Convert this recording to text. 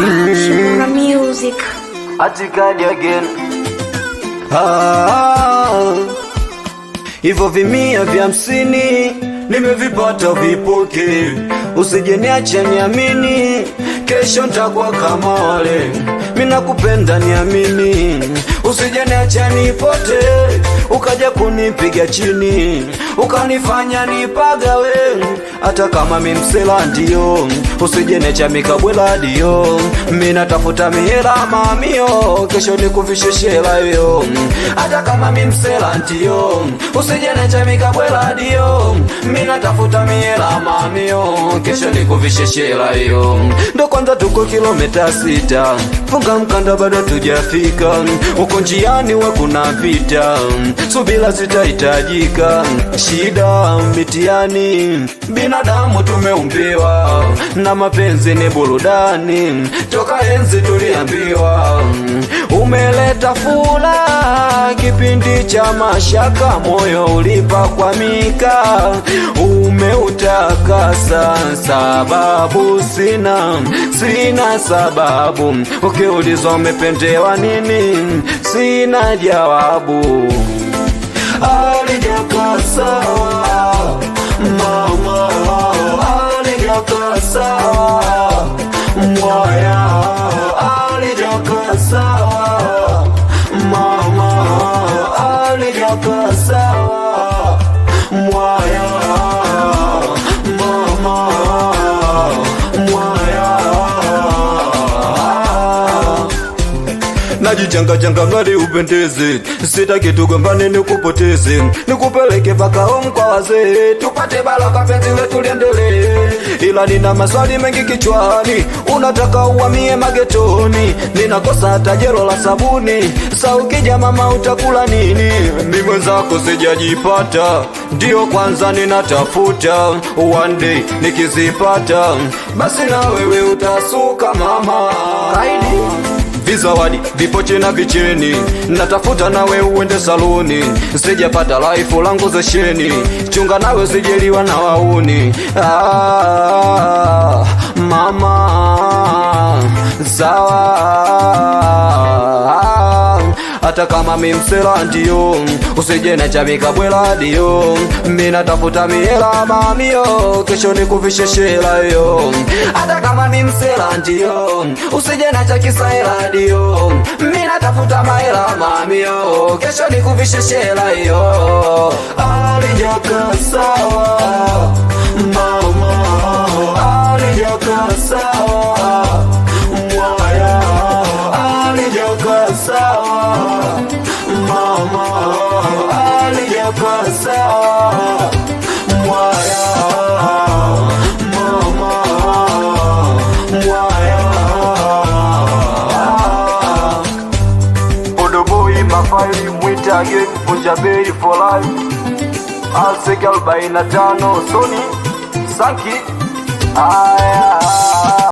Shimura Music. Atikadi again. Hivyo vimia vya 50 nimevipata vipoke. Usije niache niamini, kesho nitakuwa kama wale. Mimi nakupenda niamini, usije niache nipote. Ukaja kunipiga chini, ukanifanya nipagawe. Hata kama mimi msela ndio, usije niache mikabwela dio. Mimi natafuta mihela mamio, kesho nikuvishe shela yo. Hata kama mimi msela ndio, usije niache mikabwela dio. Mimi natafuta mihela mamio, kesho nikuvishe shela yo. Ndo kwanza tuko kilomita 6, funga mkanda bado tujafika. Uko njiani wa kuna vita, subira zitahitajika. Shida mitiani, binadamu tumeumbiwa, na mapenzi ni burudani, toka enzi tuliambiwa. Umeleta furaha kipindi cha mashaka, moyo ulipakwamika. Umeutakasa sababu sina sababu. Ukiulizwa umependewa nini, sina jawabu. Alijakaa sawa mama, alijakaa sawa mwaya, alijakaa sawa mama, alijakaa sawa mwaya mama, mwaya. Najichanga changa mradi upendeze, sitaki tugombane nikupoteze. Nikupeleke paka home kwa wazee, tupate baraka penzi letu liendelee. Ila nina maswali mengi kichwani, unataka uhamie magetoni. Ninakosa hata jero la sabuni, sa ukija mama utakula nini? Mimi mwenzako sijajipata, ndio kwanza ninatafuta. One day nikizipata, basi na wewe utasuka mama. Kaidi vizawadi vipoche na vicheni, natafuta nawe uende saluni. Sijapata life langu zesheni, chunga nawe sijeliwa na wauni. Mama sawa, hata kama mimi msela ndio, usije niache mikabwela dio. Mimi natafuta mihela mamio, kesho nikuvishe shela yo. Hata kama mimi msela ndio, usije niache kisaela dio. Mimi natafuta mahela mamio, kesho nikuvishe shela yo. Alijakaa sawa mama, alijakaa sawa mwaya, alijakaa sawa mama, alijakaa sawa mwaya mama, mwaya. Odoboi mafaili mwita again, Punjabei for life. Alsek 45 Sony Sanki.